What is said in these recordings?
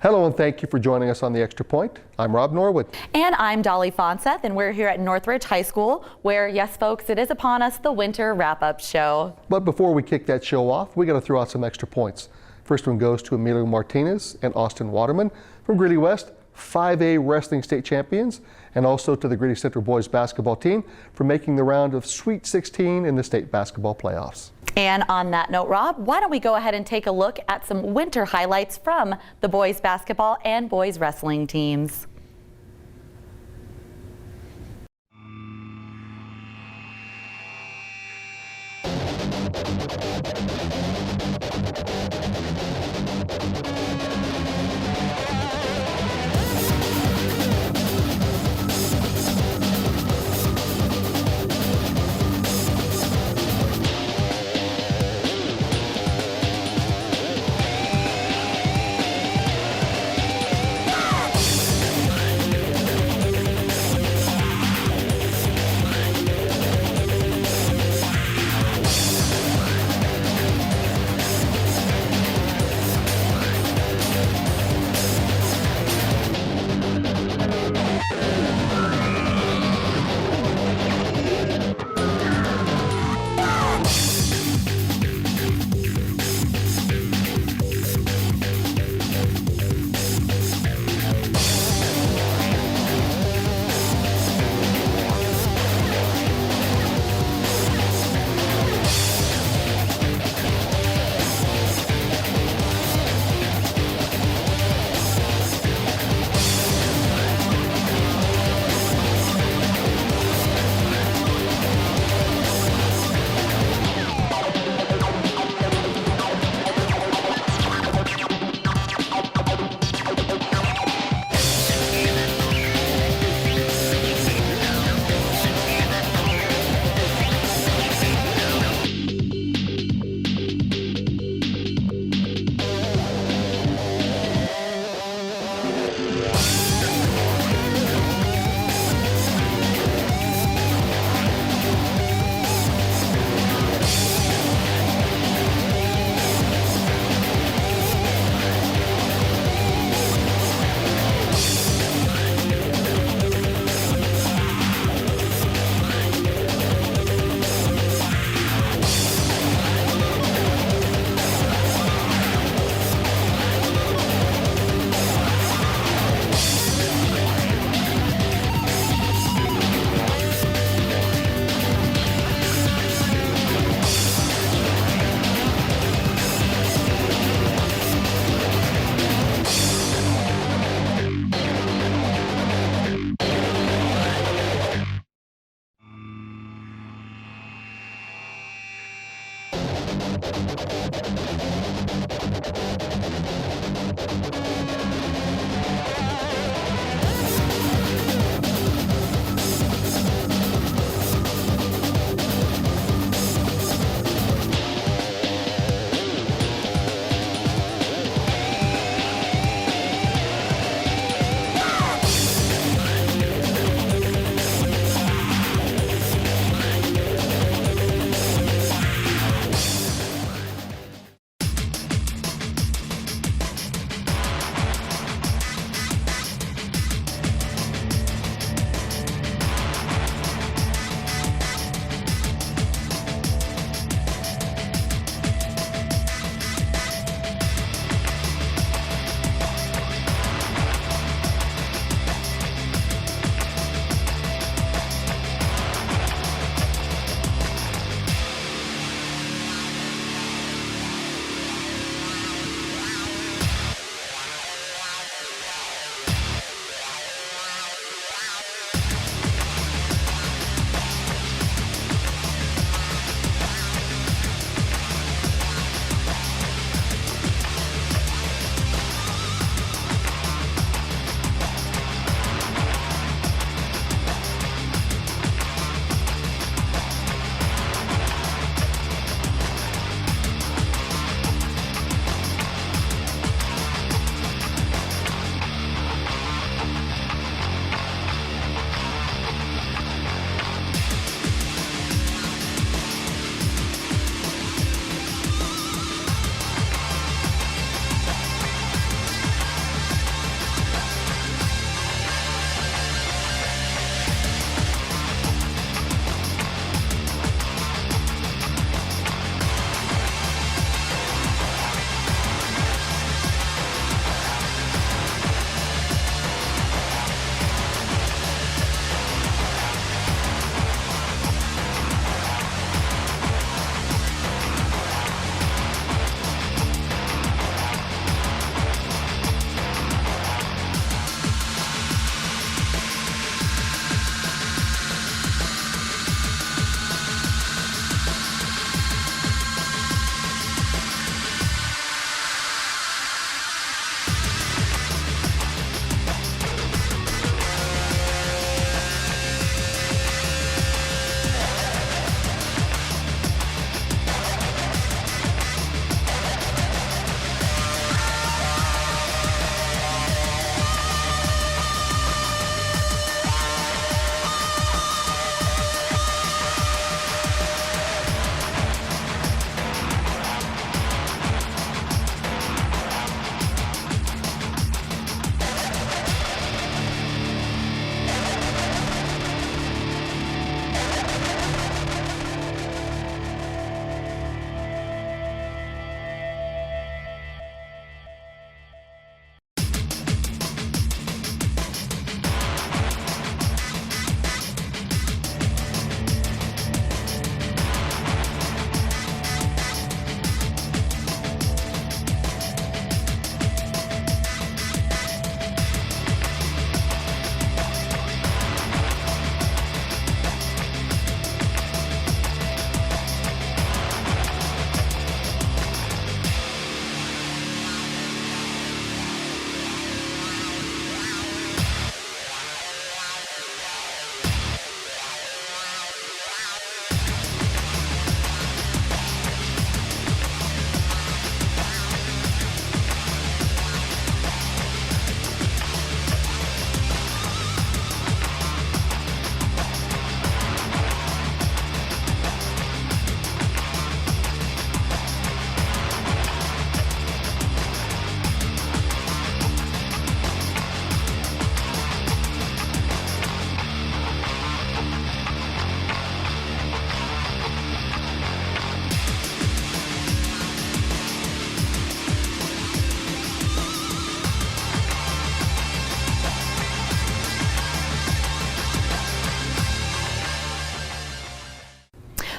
Hello and thank you for joining us on The Extra Point. I'm Rob Norwood. And I'm Dolly Fonseth, and we're here at Northridge High School where, yes folks, it is upon us, the winter wrap-up show. But before we kick that show off, we got to throw out some extra points. First one goes to Emilio Martinez and Austin Waterman from Greeley West, 5A wrestling state champions, and also to the Greeley Central boys basketball team for making the round of Sweet 16 in the state basketball playoffs. And on that note, Rob, why don't we go ahead and take a look at some winter highlights from the boys basketball and boys wrestling teams.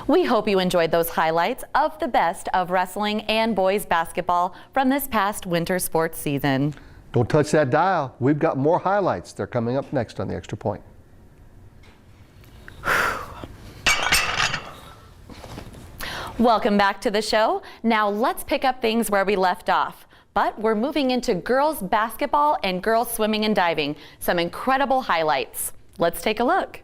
We hope you enjoyed those highlights of the best of wrestling and boys basketball from this past winter sports season. Don't touch that dial. We've got more highlights. They're coming up next on the Extra Point. Welcome back to the show. Now let's pick up things where we left off. But we're moving into girls basketball and girls swimming and diving. Some incredible highlights. Let's take a look.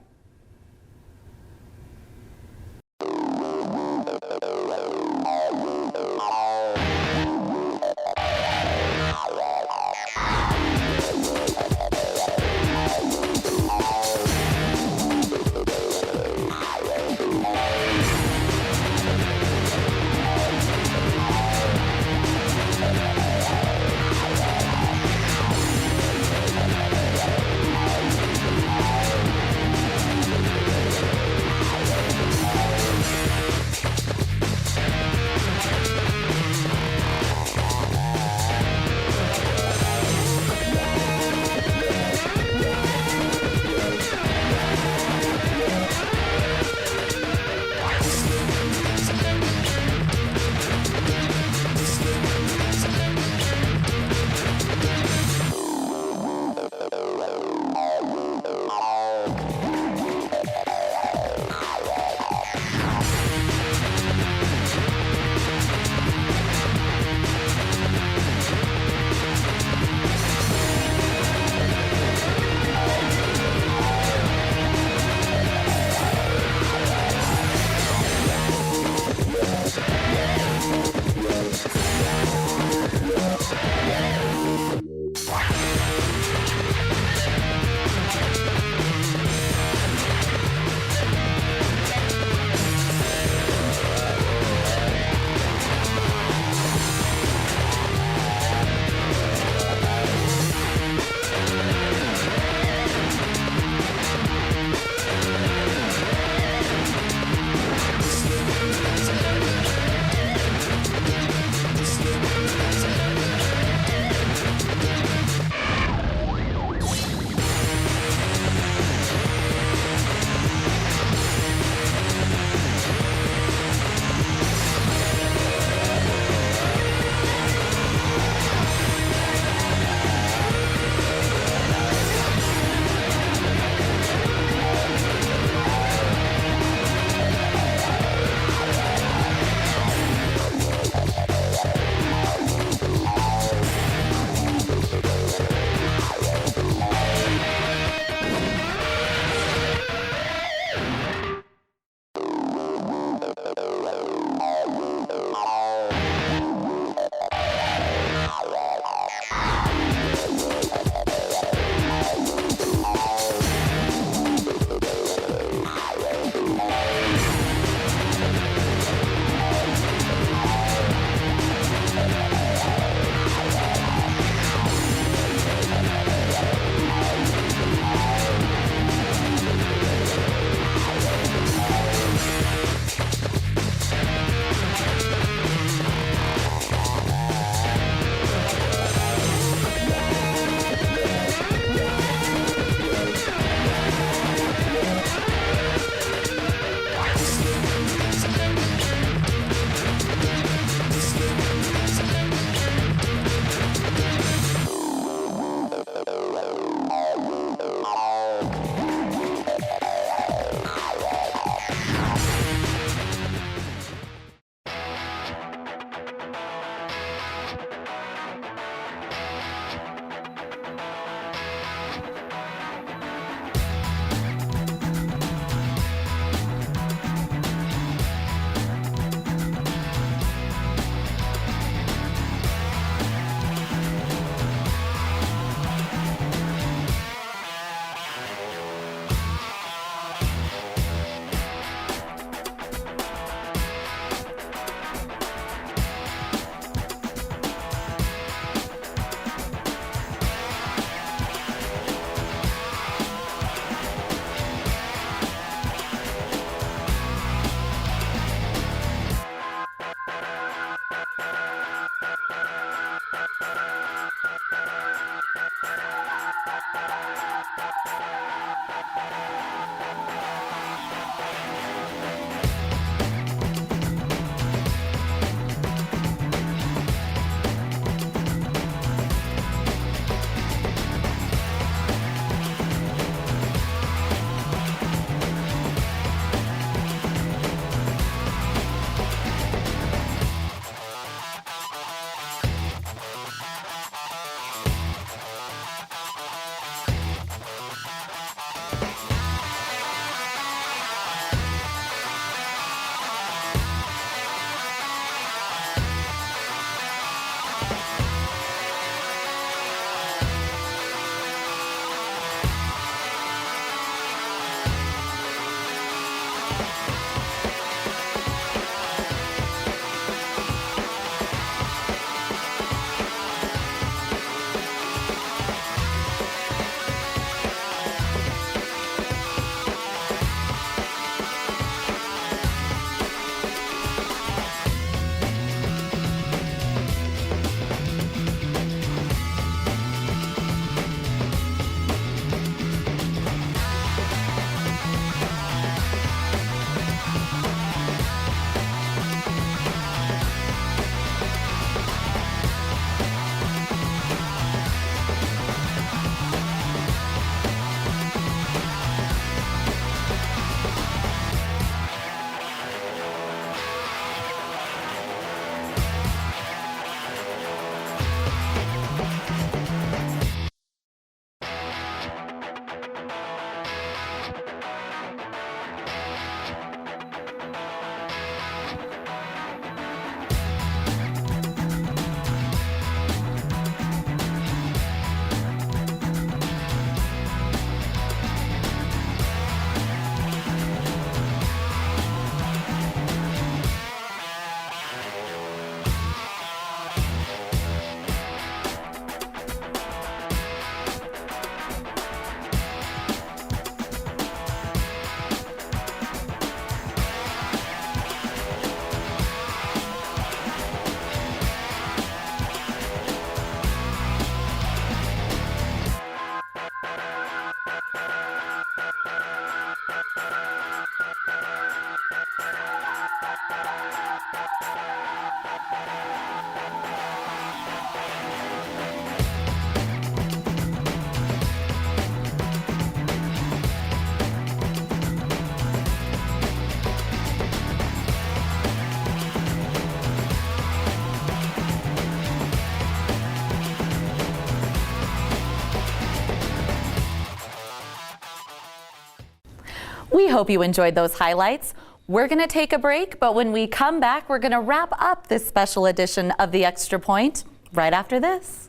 We hope you enjoyed those highlights. We're going to take a break, but when we come back, we're going to wrap up this special edition of the Extra Point right after this.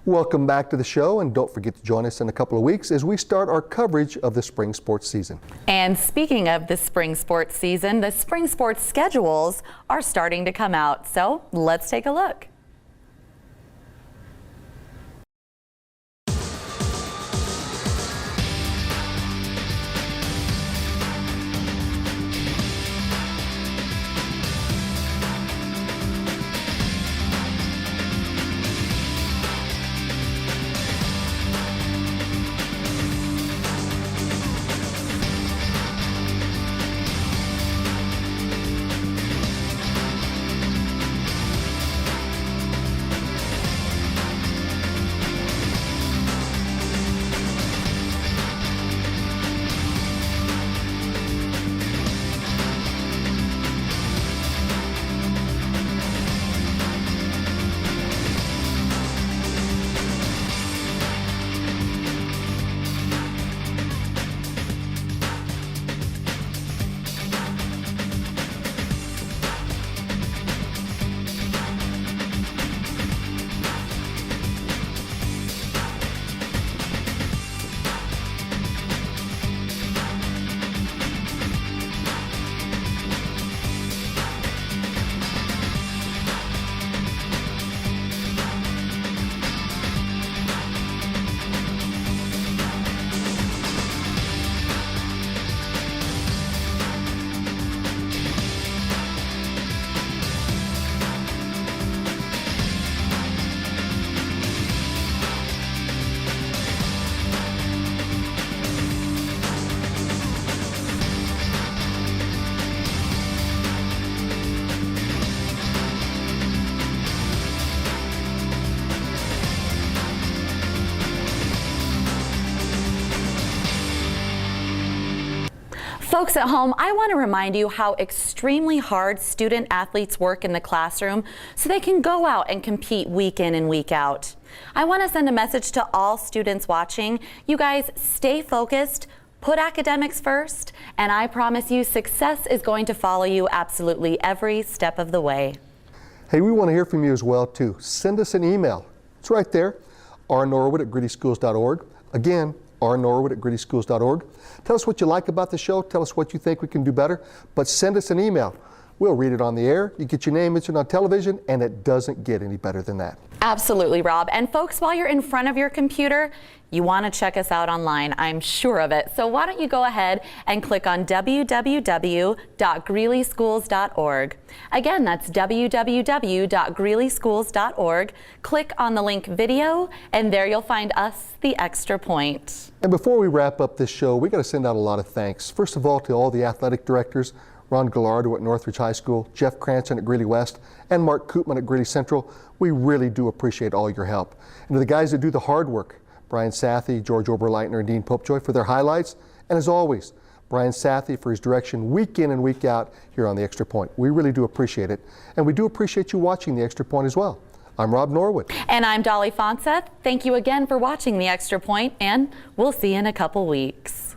Welcome back to the show, and don't forget to join us in a couple of weeks as we start our coverage of the spring sports season. And speaking of the spring sports season, the spring sports schedules are starting to come out, so let's take a look. Folks at home, I want to remind you how extremely hard student athletes work in the classroom so they can go out and compete week in and week out. I want to send a message to all students watching. You guys stay focused, put academics first, and I promise you success is going to follow you absolutely every step of the way. Hey, we want to hear from you as well too. Send us an email. It's right there, rnorwood@grittyschools.org. Again, rnorwood@grittyschools.org. Tell us what you like about the show. Tell us what you think we can do better. But send us an email. We'll read it on the air. You get your name mentioned on television, and it doesn't get any better than that. Absolutely, Rob. And folks, while you're in front of your computer, you want to check us out online. I'm sure of it. So why don't you go ahead and click on www.greeleyschools.org. Again, that's www.greeleyschools.org. Click on the link video, and there you'll find us, The Extra Point. And before we wrap up this show, we got to send out a lot of thanks. First of all, to all the athletic directors, Ron Gallardo at Northridge High School, Jeff Cranston at Greeley West, and Mark Koopman at Greeley Central. We really do appreciate all your help. And to the guys that do the hard work, Brian Sathy, George Oberleitner, and Dean Popejoy for their highlights. And as always, Brian Sathy for his direction week in and week out here on The Extra Point. We really do appreciate it. And we do appreciate you watching The Extra Point as well. I'm Rob Norwood. And I'm Dolly Fonseth. Thank you again for watching The Extra Point, and we'll see you in a couple weeks.